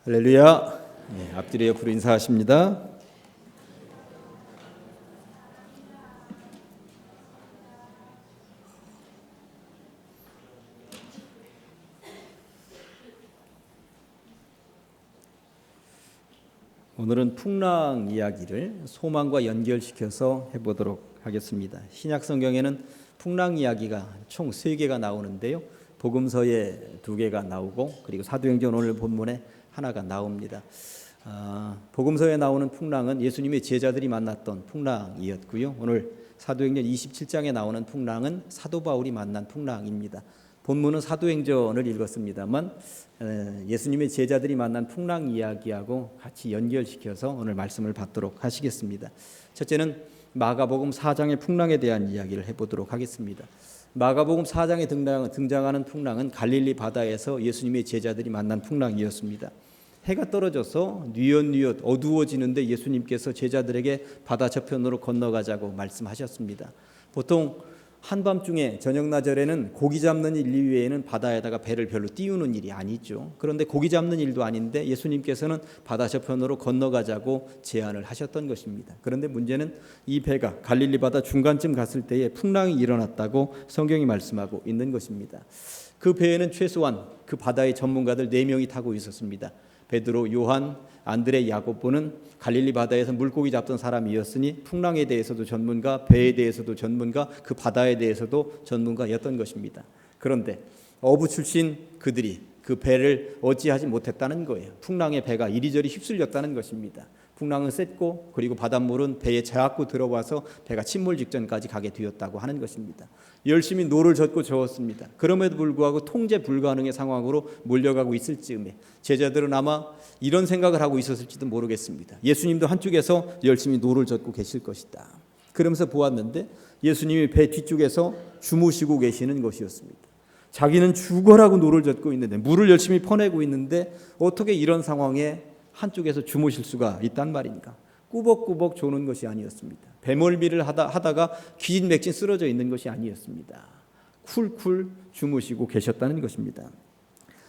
할렐루야. 앞뒤로 옆으로 인사하십니다. 오늘은 풍랑 이야기를 소망과 연결시켜서 해보도록 하겠습니다. 신약 성경에는 풍랑 이야기가 총 3개가 나오는데요. 복음서에 2개가 나오고 그리고 사도행전 오늘 본문에 하나가 나옵니다. 복음서에 나오는 풍랑은 예수님의 제자들이 만났던 풍랑이었고요. 오늘 사도행전 27장에 나오는 풍랑은 사도 바울이 만난 풍랑입니다. 본문은 사도행전을 읽었습니다만 예수님의 제자들이 만난 풍랑 이야기하고 같이 연결시켜서 오늘 말씀을 받도록 하시겠습니다. 첫째는 마가복음 4장의 풍랑에 대한 이야기를 해보도록 하겠습니다. 마가복음 4장에 등장하는 풍랑은 갈릴리 바다에서 예수님의 제자들이 만난 풍랑이었습니다. 해가 떨어져서 뉘엿뉘엿 어두워지는데 예수님께서 제자들에게 바다 저편으로 건너가자고 말씀하셨습니다. 보통 한밤중에 저녁나절에는 고기 잡는 일 이외에는 바다에다가 배를 별로 띄우는 일이 아니죠. 그런데 고기 잡는 일도 아닌데 예수님께서는 바다 저편으로 건너가자고 제안을 하셨던 것입니다. 그런데 문제는 이 배가 갈릴리 바다 중간쯤 갔을 때에 풍랑이 일어났다고 성경이 말씀하고 있는 것입니다. 그 배에는 최소한 그 바다의 전문가들 4명이 타고 있었습니다. 베드로, 요한, 안드레, 야고보는 갈릴리 바다에서 물고기 잡던 사람이었으니 풍랑에 대해서도 전문가, 배에 대해서도 전문가, 그 바다에 대해서도 전문가였던 것입니다. 그런데 어부 출신 그들이 그 배를 어찌하지 못했다는 거예요. 풍랑에 배가 이리저리 휩쓸렸다는 것입니다. 풍랑은 셌고 그리고 바닷물은 배에 자꾸 들어와서 배가 침몰 직전까지 가게 되었다고 하는 것입니다. 열심히 노를 젓고 저었습니다. 그럼에도 불구하고 통제 불가능의 상황으로 몰려가고 있을 즈음에 제자들은 아마 이런 생각을 하고 있었을지도 모르겠습니다. 예수님도 한쪽에서 열심히 노를 젓고 계실 것이다. 그러면서 보았는데 예수님이 배 뒤쪽에서 주무시고 계시는 것이었습니다. 자기는 죽어라고 노를 젓고 있는데 물을 열심히 퍼내고 있는데 어떻게 이런 상황에 한쪽에서 주무실 수가 있단 말입니까? 꾸벅꾸벅 조는 것이 아니었습니다. 배멀미를 하다가 기진맥진 쓰러져 있는 것이 아니었습니다. 쿨쿨 주무시고 계셨다는 것입니다.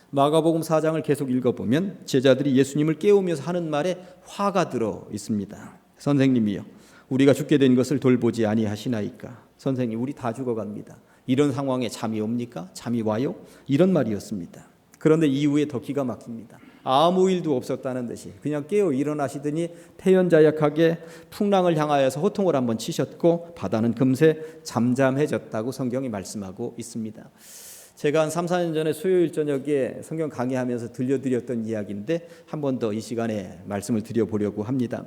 마가복음 4장을 계속 읽어보면 제자들이 예수님을 깨우면서 하는 말에 화가 들어 있습니다. 선생님이여, 우리가 죽게 된 것을 돌보지 아니하시나이까? 선생님, 우리 다 죽어갑니다. 이런 상황에 잠이 옵니까? 잠이 와요? 이런 말이었습니다. 그런데 이후에 더 기가 막힙니다. 아무 일도 없었다는 듯이 그냥 깨어 일어나시더니 태연자약하게 풍랑을 향하여서 호통을 한번 치셨고 바다는 금세 잠잠해졌다고 성경이 말씀하고 있습니다. 제가 한 3, 4년 전에 수요일 저녁에 성경 강의하면서 들려드렸던 이야기인데 한 번 더 이 시간에 말씀을 드려보려고 합니다.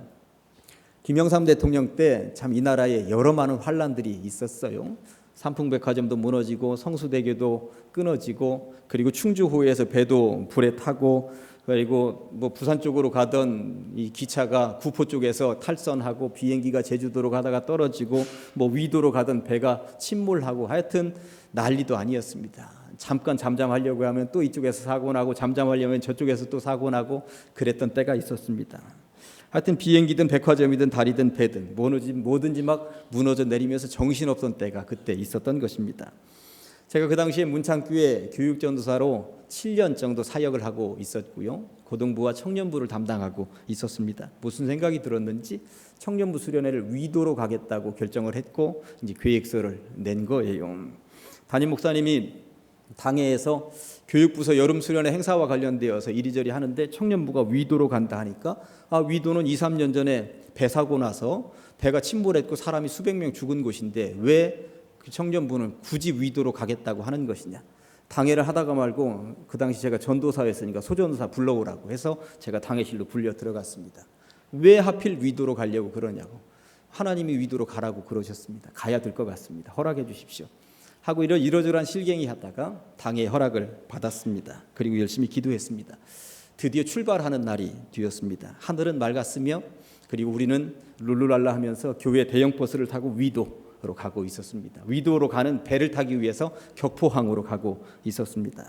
김영삼 대통령 때 참 이 나라에 여러 많은 환란들이 있었어요. 삼풍백화점도 무너지고 성수대교도 끊어지고 그리고 충주호에서 배도 불에 타고 그리고 부산 쪽으로 가던 이 기차가 구포 쪽에서 탈선하고 비행기가 제주도로 가다가 떨어지고 위도로 가던 배가 침몰하고 하여튼 난리도 아니었습니다. 잠깐 잠잠하려고 하면 또 이쪽에서 사고 나고 잠잠하려면 저쪽에서 또 사고 나고 그랬던 때가 있었습니다. 하여튼 비행기든 백화점이든 다리든 배든 뭐든지 막 무너져 내리면서 정신없던 때가 그때 있었던 것입니다. 제가 그 당시에 문창교회 교육전도사로 7년 정도 사역을 하고 있었고요. 고등부와 청년부를 담당하고 있었습니다. 무슨 생각이 들었는지 청년부 수련회를 위도로 가겠다고 결정을 했고 이제 계획서를 낸 거예요. 담임 목사님이 당회에서 교육부서 여름 수련회 행사와 관련되어서 이리저리 하는데 청년부가 위도로 간다 하니까 위도는 2, 3년 전에 배 사고 나서 배가 침몰했고 사람이 수백 명 죽은 곳인데 왜 청년부는 굳이 위도로 가겠다고 하는 것이냐. 당회를 하다가 말고 그 당시 제가 전도사였으니까 소전도사 불러오라고 해서 제가 당회실로 불려 들어갔습니다. 왜 하필 위도로 가려고 그러냐고. 하나님이 위도로 가라고 그러셨습니다. 가야 될 것 같습니다. 허락해 주십시오. 하고 이러저러한 실갱이 하다가 당의 허락을 받았습니다. 그리고 열심히 기도했습니다. 드디어 출발하는 날이 되었습니다. 하늘은 맑았으며 그리고 우리는 룰루랄라 하면서 교회 대형 버스를 타고 위도로 가고 있었습니다. 위도로 가는 배를 타기 위해서 격포항으로 가고 있었습니다.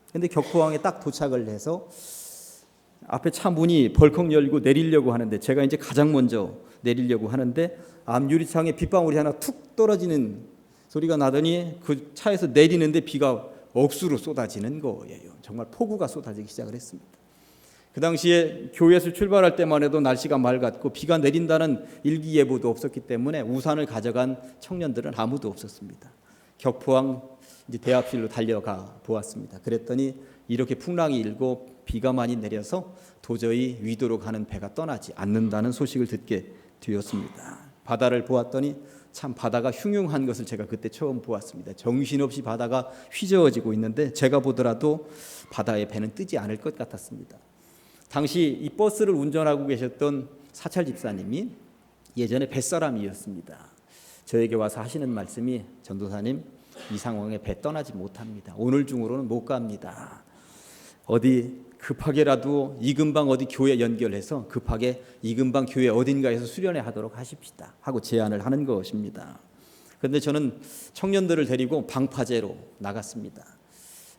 그런데 격포항에 딱 도착을 해서 앞에 차 문이 벌컥 열고 내리려고 하는데 제가 이제 가장 먼저 내리려고 하는데 앞 유리창에 빗방울이 하나 툭 떨어지는 소리가 나더니 그 차에서 내리는데 비가 억수로 쏟아지는 거예요. 정말 폭우가 쏟아지기 시작을 했습니다. 그 당시에 교회에서 출발할 때만 해도 날씨가 맑았고 비가 내린다는 일기예보도 없었기 때문에 우산을 가져간 청년들은 아무도 없었습니다. 격포항 이제 대합실로 달려가 보았습니다. 그랬더니 이렇게 풍랑이 일고 비가 많이 내려서 도저히 위도로 가는 배가 떠나지 않는다는 소식을 듣게 되었습니다. 바다를 보았더니 참 바다가 흉흉한 것을 제가 그때 처음 보았습니다. 정신없이 바다가 휘저어지고 있는데 제가 보더라도 바다의 배는 뜨지 않을 것 같았습니다. 당시 이 버스를 운전하고 계셨던 사찰 집사님이 예전에 뱃사람이었습니다. 저에게 와서 하시는 말씀이 전도사님, 이 상황에 배 떠나지 못합니다. 오늘 중으로는 못 갑니다. 어디 급하게라도 이근방 어디 교회 연결해서 급하게 이근방 교회 어딘가에서 수련회 하도록 하십시다 하고 제안을 하는 것입니다. 그런데 저는 청년들을 데리고 방파제로 나갔습니다.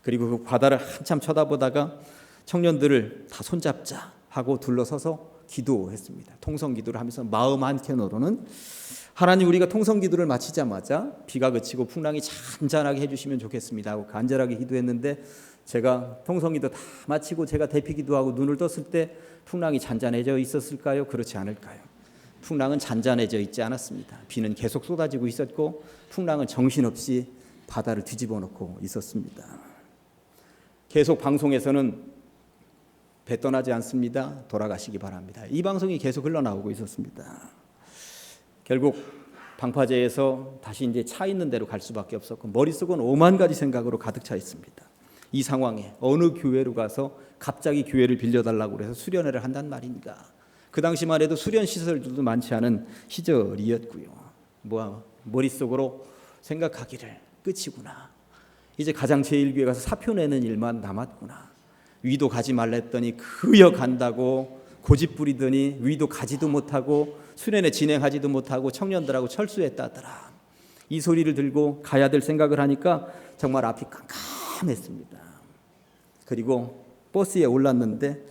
그리고 그 바다를 한참 쳐다보다가 청년들을 다 손잡자 하고 둘러서서 기도했습니다. 통성기도를 하면서 마음 한켠으로는 하나님, 우리가 통성기도를 마치자마자 비가 그치고 풍랑이 잔잔하게 해주시면 좋겠습니다 하고 간절하게 기도했는데, 제가 통성기도 다 마치고 제가 대피기도하고 눈을 떴을 때 풍랑이 잔잔해져 있었을까요? 그렇지 않을까요? 풍랑은 잔잔해져 있지 않았습니다. 비는 계속 쏟아지고 있었고 풍랑은 정신없이 바다를 뒤집어 놓고 있었습니다. 계속 방송에서는 배 떠나지 않습니다, 돌아가시기 바랍니다, 이 방송이 계속 흘러나오고 있었습니다. 결국 방파제에서 다시 이제 차 있는 데로 갈 수밖에 없었고 머릿속은 오만 가지 생각으로 가득 차 있습니다. 이 상황에 어느 교회로 가서 갑자기 교회를 빌려달라고 해서 수련회를 한단 말인가. 그 당시만 해도 수련 시설들도 많지 않은 시절이었고요. 머릿속으로 생각하기를 끝이구나. 이제 가장제일교회 가서 사표 내는 일만 남았구나. 위도 가지 말라 했더니 그여 간다고 고집부리더니 위도 가지도 못하고 수련회 진행하지도 못하고 청년들하고 철수했다더라. 이 소리를 들고 가야 될 생각을 하니까 정말 앞이 깜깜했습니다. 그리고 버스에 올랐는데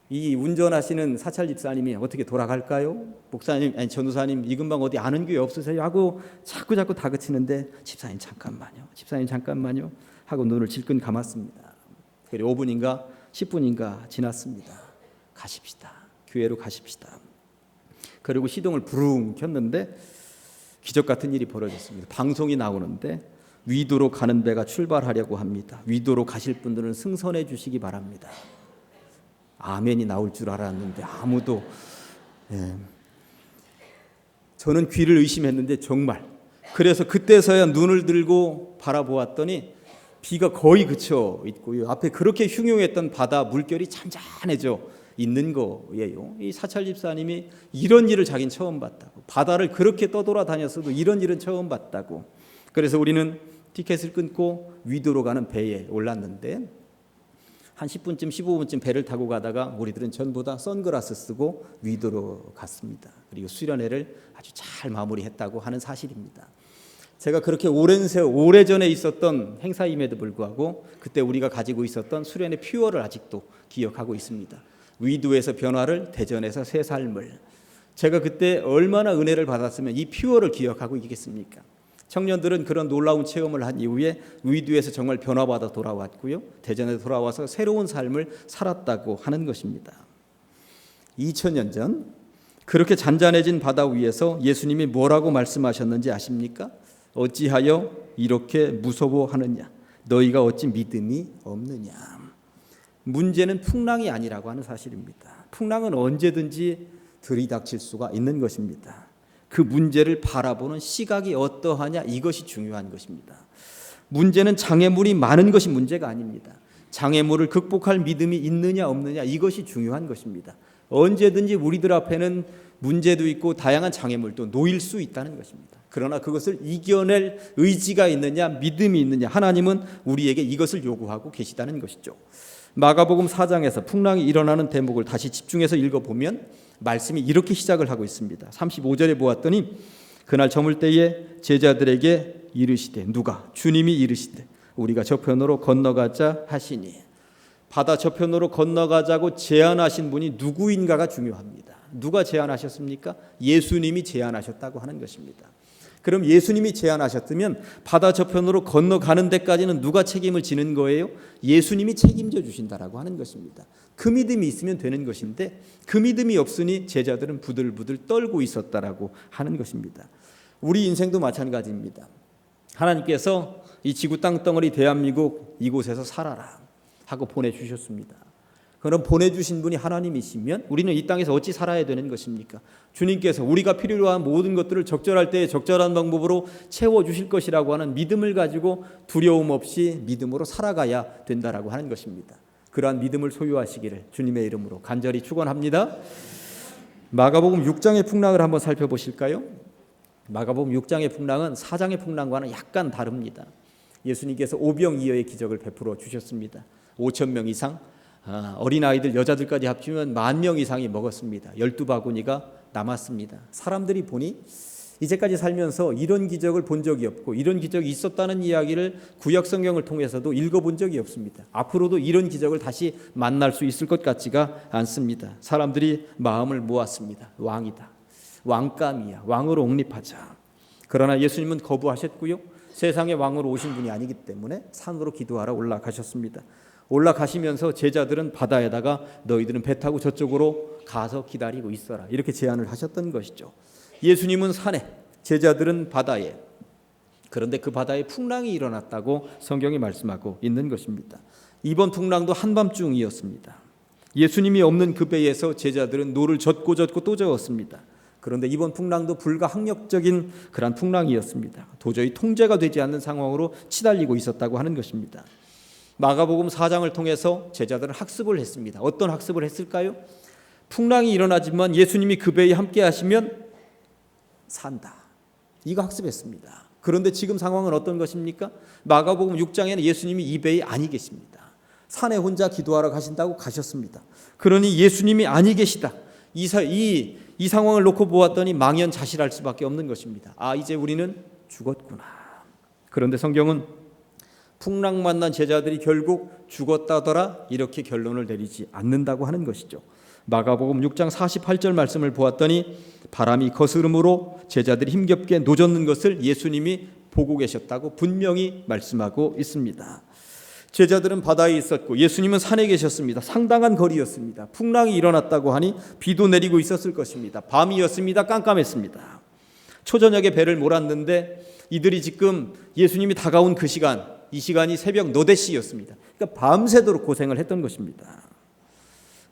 이 운전하시는 사찰 집사님이 어떻게 돌아갈까요? 목사님, 아니 전도사님, 이 근방 어디 아는 교회 없으세요? 하고 자꾸 다그치는데 집사님 잠깐만요 하고 눈을 질끈 감았습니다. 그리고 5분인가 10분인가 지났습니다. 가십시다. 교회로 가십시다. 그리고 시동을 부릉 켰는데 기적 같은 일이 벌어졌습니다. 방송이 나오는데 위도로 가는 배가 출발하려고 합니다. 위도로 가실 분들은 승선해 주시기 바랍니다. 아멘이 나올 줄 알았는데 아무도. 저는 귀를 의심했는데 정말, 그래서 그때서야 눈을 들고 바라보았더니 비가 거의 그쳐 있고요. 앞에 그렇게 흉흉했던 바다 물결이 잔잔해져 있는 거예요. 이 사찰 집사님이 이런 일을 자기는 처음 봤다고, 바다를 그렇게 떠돌아다녔어도 이런 일은 처음 봤다고. 그래서 우리는 티켓을 끊고 위도로 가는 배에 올랐는데 한 10분쯤 15분쯤 배를 타고 가다가 우리들은 전부 다 선글라스 쓰고 위도로 갔습니다. 그리고 수련회를 아주 잘 마무리했다고 하는 사실입니다. 제가 그렇게 오래전에 있었던 행사임에도 불구하고 그때 우리가 가지고 있었던 수련회 퓨어를 아직도 기억하고 있습니다. 위도에서 변화를, 대전에서 새 삶을. 제가 그때 얼마나 은혜를 받았으면 이 퓨어를 기억하고 있겠습니까? 청년들은 그런 놀라운 체험을 한 이후에 위도에서 정말 변화받아 돌아왔고요. 대전에 돌아와서 새로운 삶을 살았다고 하는 것입니다. 2000년 전 그렇게 잔잔해진 바다 위에서 예수님이 뭐라고 말씀하셨는지 아십니까? 어찌하여 이렇게 무서워하느냐? 너희가 어찌 믿음이 없느냐? 문제는 풍랑이 아니라고 하는 사실입니다. 풍랑은 언제든지 들이닥칠 수가 있는 것입니다. 그 문제를 바라보는 시각이 어떠하냐, 이것이 중요한 것입니다. 문제는 장애물이 많은 것이 문제가 아닙니다. 장애물을 극복할 믿음이 있느냐 없느냐, 이것이 중요한 것입니다. 언제든지 우리들 앞에는 문제도 있고 다양한 장애물도 놓일 수 있다는 것입니다. 그러나 그것을 이겨낼 의지가 있느냐, 믿음이 있느냐, 하나님은 우리에게 이것을 요구하고 계시다는 것이죠. 마가복음 4장에서 풍랑이 일어나는 대목을 다시 집중해서 읽어보면 말씀이 이렇게 시작을 하고 있습니다. 35절에 보았더니 그날 저물 때에 제자들에게 이르시되, 누가? 주님이 이르시되 우리가 저편으로 건너가자 하시니. 바다 저편으로 건너가자고 제안하신 분이 누구인가가 중요합니다. 누가 제안하셨습니까? 예수님이 제안하셨다고 하는 것입니다. 그럼 예수님이 제안하셨다면 바다 저편으로 건너가는 데까지는 누가 책임을 지는 거예요? 예수님이 책임져 주신다라고 하는 것입니다. 그 믿음이 있으면 되는 것인데 그 믿음이 없으니 제자들은 부들부들 떨고 있었다라고 하는 것입니다. 우리 인생도 마찬가지입니다. 하나님께서 이 지구 땅덩어리 대한민국 이곳에서 살아라 하고 보내주셨습니다. 그럼 보내주신 분이 하나님이시면 우리는 이 땅에서 어찌 살아야 되는 것입니까? 주님께서 우리가 필요로 한 모든 것들을 적절할 때에 적절한 방법으로 채워주실 것이라고 하는 믿음을 가지고 두려움 없이 믿음으로 살아가야 된다라고 하는 것입니다. 그러한 믿음을 소유하시기를 주님의 이름으로 간절히 축원합니다. 마가복음 6장의 풍랑을 한번 살펴보실까요? 마가복음 6장의 풍랑은 4장의 풍랑과는 약간 다릅니다. 예수님께서 오병이어의 기적을 베풀어 주셨습니다. 5,000명 이상, 어린아이들 여자들까지 합치면 10,000명 이상이 먹었습니다. 12바구니가 남았습니다. 사람들이 보니 이제까지 살면서 이런 기적을 본 적이 없고 이런 기적이 있었다는 이야기를 구약 성경을 통해서도 읽어본 적이 없습니다. 앞으로도 이런 기적을 다시 만날 수 있을 것 같지가 않습니다. 사람들이 마음을 모았습니다. 왕이다, 왕감이야, 왕으로 옹립하자. 그러나 예수님은 거부하셨고요. 세상의 왕으로 오신 분이 아니기 때문에 산으로 기도하러 올라가셨습니다. 올라가시면서 제자들은 바다에다가 너희들은 배 타고 저쪽으로 가서 기다리고 있어라 이렇게 제안을 하셨던 것이죠. 예수님은 산에, 제자들은 바다에. 그런데 그 바다에 풍랑이 일어났다고 성경이 말씀하고 있는 것입니다. 이번 풍랑도 한밤중이었습니다. 예수님이 없는 그 배에서 제자들은 노를 젓고 또 저었습니다. 그런데 이번 풍랑도 불가항력적인 그런 풍랑이었습니다. 도저히 통제가 되지 않는 상황으로 치달리고 있었다고 하는 것입니다. 마가복음 4장을 통해서 제자들은 학습을 했습니다. 어떤 학습을 했을까요? 풍랑이 일어나지만 예수님이 그 배에 함께 하시면 산다. 이거 학습했습니다. 그런데 지금 상황은 어떤 것입니까? 마가복음 6장에는 예수님이 이 배에 아니 계십니다. 산에 혼자 기도하러 가신다고 가셨습니다. 그러니 예수님이 아니 계시다. 이 상황을 놓고 보았더니 망연자실할 수밖에 없는 것입니다. 이제 우리는 죽었구나. 그런데 성경은 풍랑 만난 제자들이 결국 죽었다더라 이렇게 결론을 내리지 않는다고 하는 것이죠. 마가복음 6장 48절 말씀을 보았더니 바람이 거스름으로 제자들이 힘겹게 노젓는 것을 예수님이 보고 계셨다고 분명히 말씀하고 있습니다. 제자들은 바다에 있었고 예수님은 산에 계셨습니다. 상당한 거리였습니다. 풍랑이 일어났다고 하니 비도 내리고 있었을 것입니다. 밤이었습니다. 깜깜했습니다. 초저녁에 배를 몰았는데 이들이 지금 예수님이 다가온 그 시간, 이 시간이 새벽 너댓시였습니다. 그러니까 밤새도록 고생을 했던 것입니다.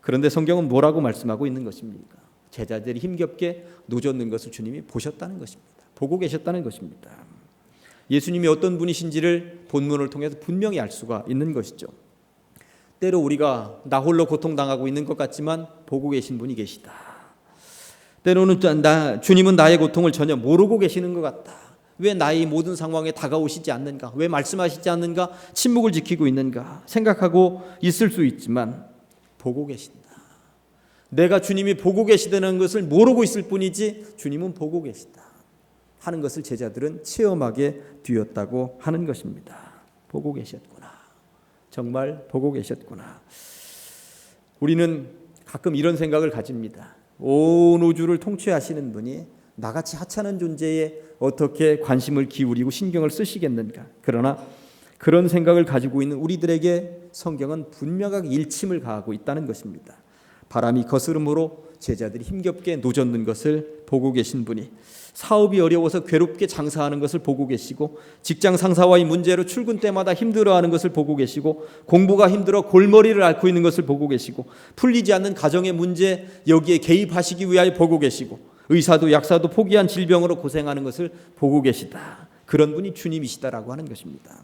그런데 성경은 뭐라고 말씀하고 있는 것입니까? 제자들이 힘겹게 노젓는 것을 주님이 보셨다는 것입니다. 보고 계셨다는 것입니다. 예수님이 어떤 분이신지를 본문을 통해서 분명히 알 수가 있는 것이죠. 때로 우리가 나 홀로 고통당하고 있는 것 같지만 보고 계신 분이 계시다. 때로는 주님은 나의 고통을 전혀 모르고 계시는 것 같다. 왜 나의 모든 상황에 다가오시지 않는가? 왜 말씀하시지 않는가? 침묵을 지키고 있는가? 생각하고 있을 수 있지만 보고 계신다. 내가 주님이 보고 계시다는 것을 모르고 있을 뿐이지 주님은 보고 계시다 하는 것을 제자들은 체험하게 되었다고 하는 것입니다. 보고 계셨구나. 정말 보고 계셨구나. 우리는 가끔 이런 생각을 가집니다. 온 우주를 통치하시는 분이 나같이 하찮은 존재에 어떻게 관심을 기울이고 신경을 쓰시겠는가. 그러나 그런 생각을 가지고 있는 우리들에게 성경은 분명하게 일침을 가하고 있다는 것입니다. 바람이 거스름으로 제자들이 힘겹게 노젓는 것을 보고 계신 분이, 사업이 어려워서 괴롭게 장사하는 것을 보고 계시고, 직장 상사와의 문제로 출근 때마다 힘들어하는 것을 보고 계시고, 공부가 힘들어 골머리를 앓고 있는 것을 보고 계시고, 풀리지 않는 가정의 문제 여기에 개입하시기 위하여 보고 계시고, 의사도 약사도 포기한 질병으로 고생하는 것을 보고 계시다. 그런 분이 주님이시다라고 하는 것입니다.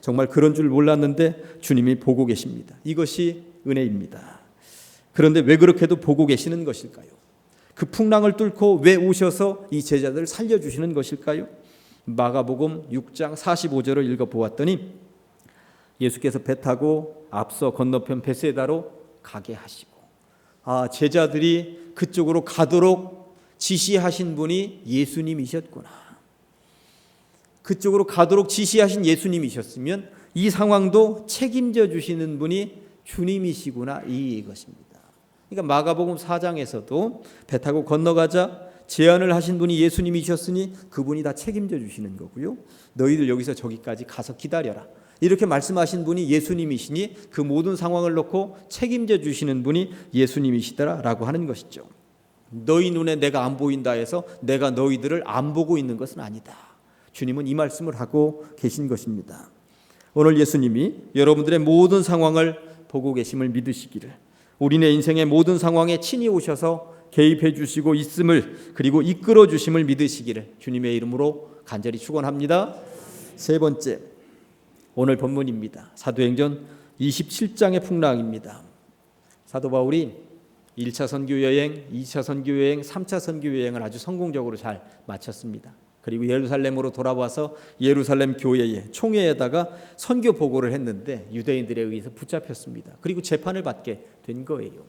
정말 그런 줄 몰랐는데 주님이 보고 계십니다. 이것이 은혜입니다. 그런데 왜 그렇게도 보고 계시는 것일까요? 그 풍랑을 뚫고 왜 오셔서 이 제자들을 살려주시는 것일까요? 마가복음 6장 45절을 읽어보았더니 예수께서 배 타고 앞서 건너편 베세다로 가게 하시고, 제자들이 그쪽으로 가도록 지시하신 분이 예수님이셨구나. 그쪽으로 가도록 지시하신 예수님이셨으면 이 상황도 책임져 주시는 분이 주님이시구나, 이것입니다. 그러니까 마가복음 4장에서도 배 타고 건너가자 제안을 하신 분이 예수님이셨으니 그분이 다 책임져 주시는 거고요. 너희들 여기서 저기까지 가서 기다려라. 이렇게 말씀하신 분이 예수님이시니 그 모든 상황을 놓고 책임져 주시는 분이 예수님이시더라라고 하는 것이죠. 너희 눈에 내가 안 보인다 해서 내가 너희들을 안 보고 있는 것은 아니다. 주님은 이 말씀을 하고 계신 것입니다. 오늘 예수님이 여러분들의 모든 상황을 보고 계심을 믿으시기를, 우리네 인생의 모든 상황에 친히 오셔서 개입해 주시고 있음을, 그리고 이끌어 주심을 믿으시기를 주님의 이름으로 간절히 축원합니다. 세 번째, 오늘 본문입니다. 사도행전 27장의 풍랑입니다. 사도 바울이 1차 선교 여행, 2차 선교 여행, 3차 선교 여행을 아주 성공적으로 잘 마쳤습니다. 그리고 예루살렘으로 돌아와서 예루살렘 교회의 총회에다가 선교 보고를 했는데 유대인들에 의해서 붙잡혔습니다. 그리고 재판을 받게 된 거예요.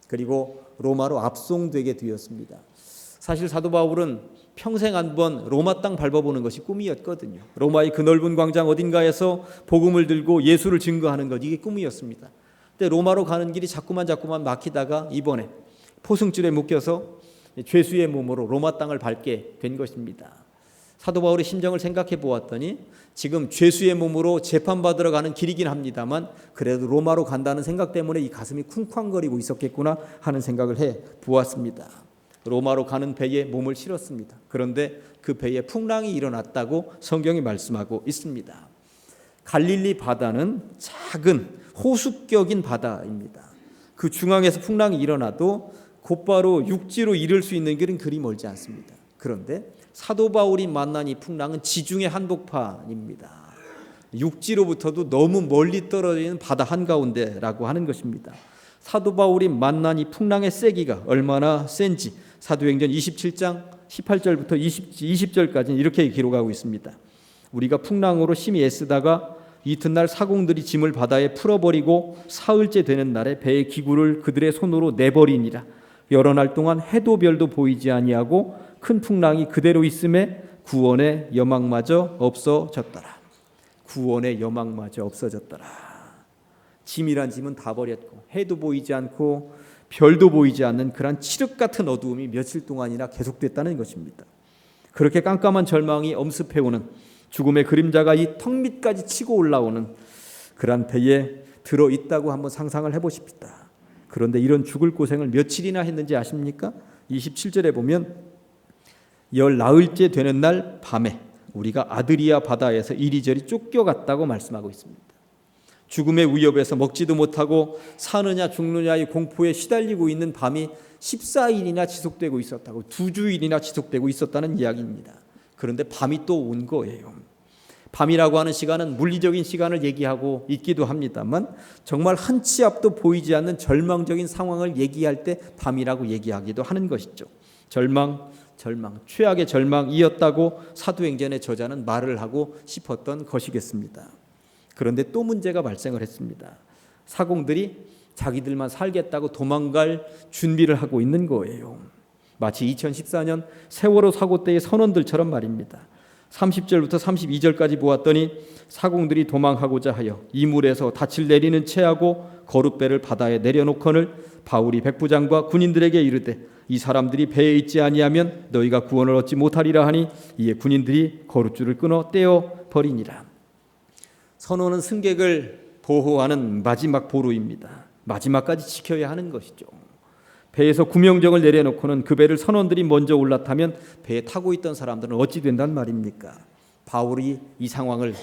그리고 로마로 압송되게 되었습니다. 사실 사도 바울은 평생 한번 로마 땅 밟아보는 것이 꿈이었거든요. 로마의 그 넓은 광장 어딘가에서 복음을 들고 예수를 증거하는 것, 이게 꿈이었습니다. 근데 로마로 가는 길이 자꾸만 막히다가 이번에 포승줄에 묶여서 죄수의 몸으로 로마 땅을 밟게 된 것입니다. 사도 바울의 심정을 생각해 보았더니 지금 죄수의 몸으로 재판받으러 가는 길이긴 합니다만 그래도 로마로 간다는 생각 때문에 이 가슴이 쿵쾅거리고 있었겠구나 하는 생각을 해 보았습니다. 로마로 가는 배에 몸을 실었습니다. 그런데 그 배에 풍랑이 일어났다고 성경이 말씀하고 있습니다. 갈릴리 바다는 작은 호수격인 바다입니다. 그 중앙에서 풍랑이 일어나도 곧바로 육지로 이를 수 있는 길은 그리 멀지 않습니다. 그런데 사도 바울이 만난 이 풍랑은 지중해 한복판입니다. 육지로부터도 너무 멀리 떨어져 있는 바다 한가운데라고 하는 것입니다. 사도 바울이 만난 이 풍랑의 세기가 얼마나 센지 사도행전 27장 18절부터 20절까지는 이렇게 기록하고 있습니다. 우리가 풍랑으로 심히 애쓰다가 이튿날 사공들이 짐을 바다에 풀어버리고 사흘째 되는 날에 배의 기구를 그들의 손으로 내버리니라. 여러 날 동안 해도 별도 보이지 아니하고 큰 풍랑이 그대로 있음에 구원의 여망마저 없어졌더라. 구원의 여망마저 없어졌더라. 짐이란 짐은 다 버렸고 해도 보이지 않고 별도 보이지 않는 그런 칠흑 같은 어두움이 며칠 동안이나 계속됐다는 것입니다. 그렇게 깜깜한 절망이 엄습해오는 죽음의 그림자가 이 턱 밑까지 치고 올라오는 그런 배에 들어있다고 한번 상상을 해보십시다. 그런데 이런 죽을 고생을 며칠이나 했는지 아십니까? 27절에 보면 열 나흘째 되는 날 밤에 우리가 아드리아 바다에서 이리저리 쫓겨갔다고 말씀하고 있습니다. 죽음의 위협에서 먹지도 못하고 사느냐 죽느냐의 공포에 시달리고 있는 밤이 14일이나 지속되고 있었다고, 2주일이나 지속되고 있었다는 이야기입니다. 그런데 밤이 또 온 거예요. 밤이라고 하는 시간은 물리적인 시간을 얘기하고 있기도 합니다만 정말 한 치 앞도 보이지 않는 절망적인 상황을 얘기할 때 밤이라고 얘기하기도 하는 것이죠. 절망, 최악의 절망이었다고 사도행전의 저자는 말을 하고 싶었던 것이겠습니다. 그런데 또 문제가 발생을 했습니다. 사공들이 자기들만 살겠다고 도망갈 준비를 하고 있는 거예요. 마치 2014년 세월호 사고 때의 선원들처럼 말입니다. 30절부터 32절까지 보았더니 사공들이 도망하고자 하여 이물에서 닻을 내리는 채하고 거룻배를 바다에 내려놓거늘 바울이 백부장과 군인들에게 이르되 이 사람들이 배에 있지 아니하면 너희가 구원을 얻지 못하리라 하니 이에 군인들이 거룻줄을 끊어 떼어 버리니라. 선원은 승객을 보호하는 마지막 보루입니다. 마지막까지 지켜야 하는 것이죠. 배에서 구명정을 내려놓고는 그 배를 선원들이 먼저 올라타면 배에 타고 있던 사람들은 어찌 된단 말입니까? 바울이 이 상황을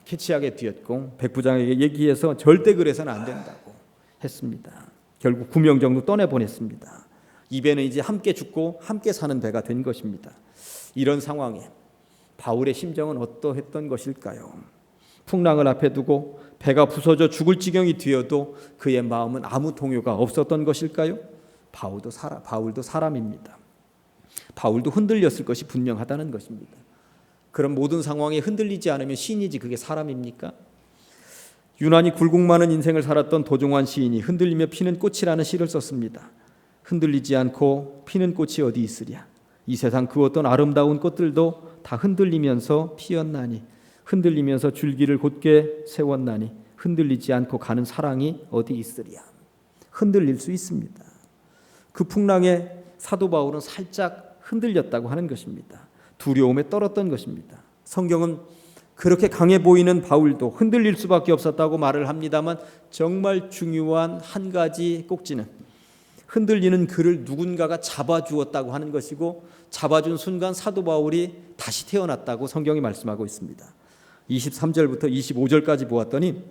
캐치하게 되었고 백부장에게 얘기해서 절대 그래서는 안 된다고 했습니다. 결국 구명정도 떠내보냈습니다. 이 배는 이제 함께 죽고 함께 사는 배가 된 것입니다. 이런 상황에 바울의 심정은 어떠했던 것일까요? 풍랑을 앞에 두고 배가 부서져 죽을 지경이 되어도 그의 마음은 아무 동요가 없었던 것일까요? 바울도 사람입니다. 바울도 흔들렸을 것이 분명하다는 것입니다. 그런 모든 상황에 흔들리지 않으면 시인이지 그게 사람입니까? 유난히 굴곡 많은 인생을 살았던 도종환 시인이 흔들리며 피는 꽃이라는 시를 썼습니다. 흔들리지 않고 피는 꽃이 어디 있으랴. 이 세상 그 어떤 아름다운 꽃들도 다 흔들리면서 피었나니 흔들리면서 줄기를 곧게 세웠나니 흔들리지 않고 가는 사랑이 어디 있으랴. 흔들릴 수 있습니다. 그 풍랑에 사도 바울은 살짝 흔들렸다고 하는 것입니다. 두려움에 떨었던 것입니다. 성경은 그렇게 강해 보이는 바울도 흔들릴 수밖에 없었다고 말을 합니다만 정말 중요한 한 가지 꼭지는 흔들리는 그를 누군가가 잡아주었다고 하는 것이고 잡아준 순간 사도 바울이 다시 태어났다고 성경이 말씀하고 있습니다. 23절부터 25절까지 보았더니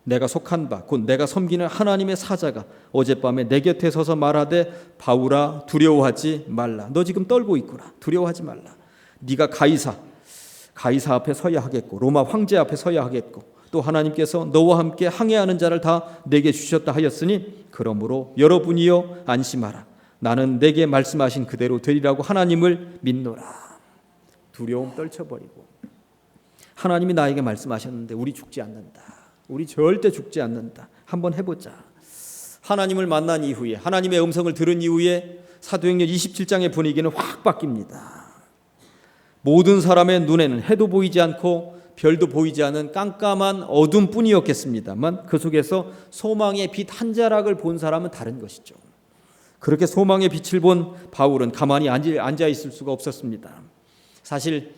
내가 속한 바 곧 내가 섬기는 하나님의 사자가 어젯밤에 내 곁에 서서 말하되 바울아 두려워하지 말라. 너 지금 떨고 있구나. 두려워하지 말라. 네가 가이사 앞에 서야 하겠고 로마 황제 앞에 서야 하겠고 또 하나님께서 너와 함께 항해하는 자를 다 내게 주셨다 하였으니 그러므로 여러분이여 안심하라. 나는 내게 말씀하신 그대로 되리라고 하나님을 믿노라. 두려움 떨쳐버리고 하나님이 나에게 말씀하셨는데 우리 죽지 않는다. 우리 절대 죽지 않는다. 한번 해보자. 하나님을 만난 이후에 하나님의 음성을 들은 이후에 사도행전 27장의 분위기는 확 바뀝니다. 모든 사람의 눈에는 해도 보이지 않고 별도 보이지 않은 깜깜한 어둠뿐이었겠습니다만 그 속에서 소망의 빛 한 자락을 본 사람은 다른 것이죠. 그렇게 소망의 빛을 본 바울은 가만히 앉아 있을 수가 없었습니다. 사실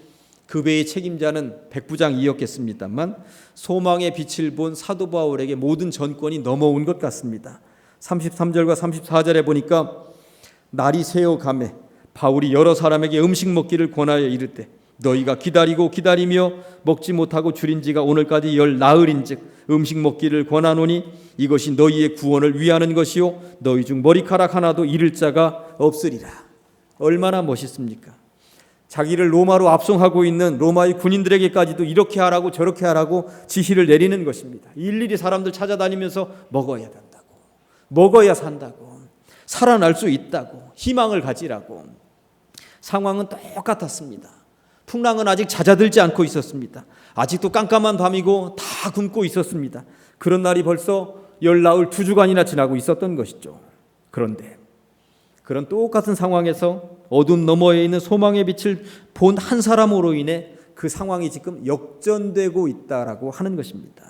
그 배의 책임자는 백부장이었겠습니다만 소망의 빛을 본 사도 바울에게 모든 전권이 넘어온 것 같습니다. 33절과 34절에 보니까 날이 새어가매 바울이 여러 사람에게 음식 먹기를 권하여 이르되 너희가 기다리고 기다리며 먹지 못하고 줄인 지가 오늘까지 10나흘인즉 음식 먹기를 권하노니 이것이 너희의 구원을 위하는 것이요 너희 중 머리카락 하나도 잃을 자가 없으리라. 얼마나 멋있습니까? 자기를 로마로 압송하고 있는 로마의 군인들에게까지도 이렇게 하라고 저렇게 하라고 지시를 내리는 것입니다. 일일이 사람들 찾아다니면서 먹어야 된다고, 먹어야 산다고, 살아날 수 있다고, 희망을 가지라고. 상황은 똑같았습니다. 풍랑은 아직 잦아들지 않고 있었습니다. 아직도 깜깜한 밤이고 다 굶고 있었습니다. 그런 날이 벌써 10나흘 2주간이나 지나고 있었던 것이죠. 그런데 그런 똑같은 상황에서 어둠 너머에 있는 소망의 빛을 본 한 사람으로 인해 그 상황이 지금 역전되고 있다라고 하는 것입니다.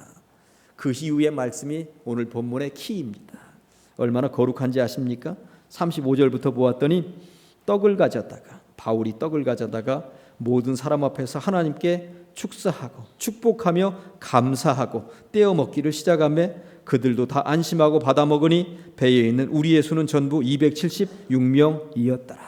그 이후의 말씀이 오늘 본문의 키입니다. 얼마나 거룩한지 아십니까? 35절부터 보았더니 바울이 떡을 가져다가 모든 사람 앞에서 하나님께 축사하고 축복하며 감사하고 떼어 먹기를 시작하며 그들도 다 안심하고 받아 먹으니 배에 있는 우리의 수는 전부 276명이었더라.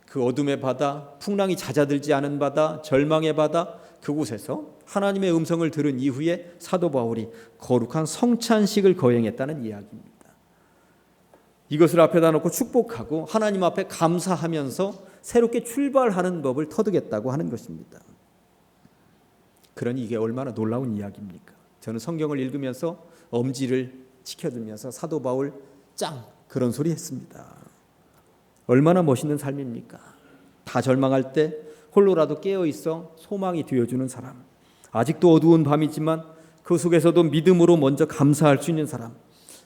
그 어둠의 바다, 풍랑이 잦아들지 않은 바다, 절망의 바다, 그곳에서 하나님의 음성을 들은 이후에 사도 바울이 거룩한 성찬식을 거행했다는 이야기입니다. 이것을 앞에다 놓고 축복하고 하나님 앞에 감사하면서 새롭게 출발하는 법을 터득했다고 하는 것입니다. 그러니 이게 얼마나 놀라운 이야기입니까? 저는 성경을 읽으면서 엄지를 치켜들면서 사도 바울 짱 그런 소리 했습니다. 얼마나 멋있는 삶입니까? 다 절망할 때 홀로라도 깨어있어 소망이 되어주는 사람, 아직도 어두운 밤이지만 그 속에서도 믿음으로 먼저 감사할 수 있는 사람,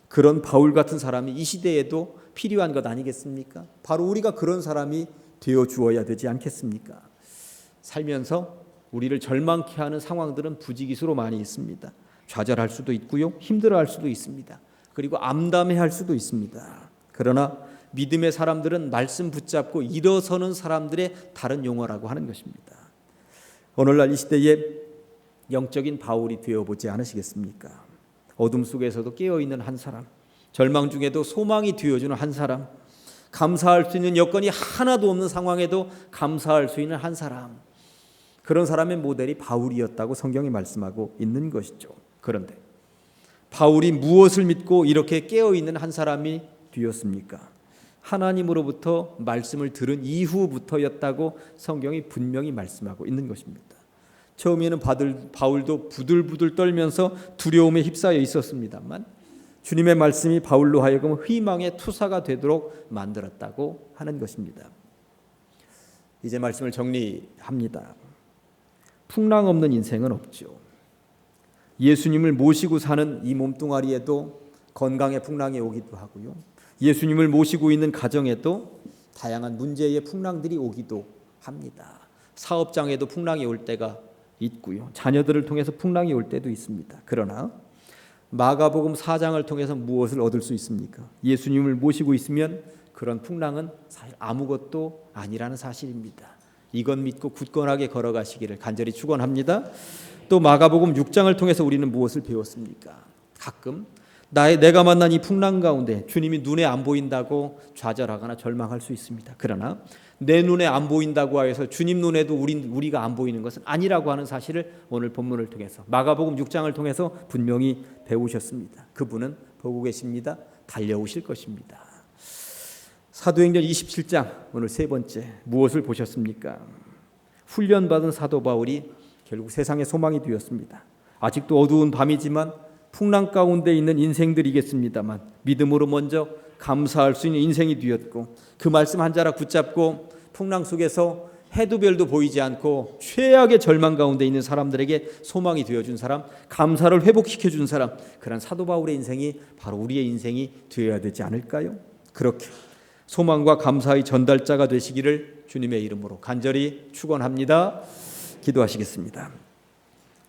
그런 바울 같은 사람이 이 시대에도 필요한 것 아니겠습니까? 바로 우리가 그런 사람이 되어 주어야 되지 않겠습니까? 살면서 우리를 절망케 하는 상황들은 부지기수로 많이 있습니다. 좌절할 수도 있고요, 힘들어할 수도 있습니다. 그리고 암담해할 수도 있습니다. 그러나 믿음의 사람들은 말씀 붙잡고 일어서는 사람들의 다른 용어라고 하는 것입니다. 오늘날 이 시대에 영적인 바울이 되어보지 않으시겠습니까? 어둠 속에서도 깨어있는 한 사람, 절망 중에도 소망이 되어주는 한 사람, 감사할 수 있는 여건이 하나도 없는 상황에도 감사할 수 있는 한 사람, 그런 사람의 모델이 바울이었다고 성경이 말씀하고 있는 것이죠. 그런데 바울이 무엇을 믿고 이렇게 깨어있는 한 사람이 되었습니까? 하나님으로부터 말씀을 들은 이후부터였다고 성경이 분명히 말씀하고 있는 것입니다. 처음에는 바울도 부들부들 떨면서 두려움에 휩싸여 있었습니다만 주님의 말씀이 바울로 하여금 희망의 투사가 되도록 만들었다고 하는 것입니다. 이제 말씀을 정리합니다. 풍랑 없는 인생은 없죠. 예수님을 모시고 사는 이 몸뚱아리에도 건강의 풍랑이 오기도 하고요, 예수님을 모시고 있는 가정에도 다양한 문제의 풍랑들이 오기도 합니다. 사업장에도 풍랑이 올 때가 있고요, 자녀들을 통해서 풍랑이 올 때도 있습니다. 그러나 마가복음 4장을 통해서 무엇을 얻을 수 있습니까? 예수님을 모시고 있으면 그런 풍랑은 사실 아무것도 아니라는 사실입니다. 이것 믿고 굳건하게 걸어가시기를 간절히 축원합니다. 또 마가복음 6장을 통해서 우리는 무엇을 배웠습니까? 가끔 내가 만난 이 풍랑 가운데 주님이 눈에 안 보인다고 좌절하거나 절망할 수 있습니다. 그러나 내 눈에 안 보인다고 해서 주님 눈에도 우리가 안 보이는 것은 아니라고 하는 사실을 오늘 본문을 통해서 마가복음 6장을 통해서 분명히 배우셨습니다. 그분은 보고 계십니다. 달려오실 것입니다. 사도행전 27장 오늘 세 번째 무엇을 보셨습니까? 훈련받은 사도 바울이 결국 세상의 소망이 되었습니다. 아직도 어두운 밤이지만 풍랑 가운데 있는 인생들이겠습니다만 믿음으로 먼저 감사할 수 있는 인생이 되었고 그 말씀 한 자락 붙잡고 풍랑 속에서 해도 별도 보이지 않고 최악의 절망 가운데 있는 사람들에게 소망이 되어준 사람, 감사를 회복시켜준 사람, 그런 사도 바울의 인생이 바로 우리의 인생이 되어야 되지 않을까요? 그렇게 소망과 감사의 전달자가 되시기를 주님의 이름으로 간절히 축원합니다. 기도하시겠습니다.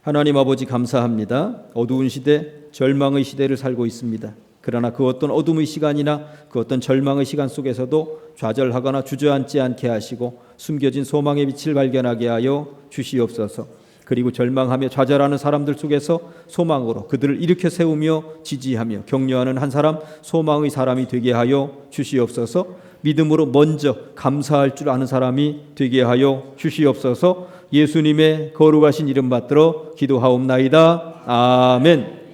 하나님 아버지 감사합니다. 어두운 시대, 절망의 시대를 살고 있습니다. 그러나 그 어떤 어둠의 시간이나 그 어떤 절망의 시간 속에서도 좌절하거나 주저앉지 않게 하시고 숨겨진 소망의 빛을 발견하게 하여 주시옵소서. 그리고 절망하며 좌절하는 사람들 속에서 소망으로 그들을 일으켜 세우며 지지하며 격려하는 한 사람, 소망의 사람이 되게 하여 주시옵소서. 믿음으로 먼저 감사할 줄 아는 사람이 되게 하여 주시옵소서. 예수님의 거룩하신 이름 받들어 기도하옵나이다. 아멘.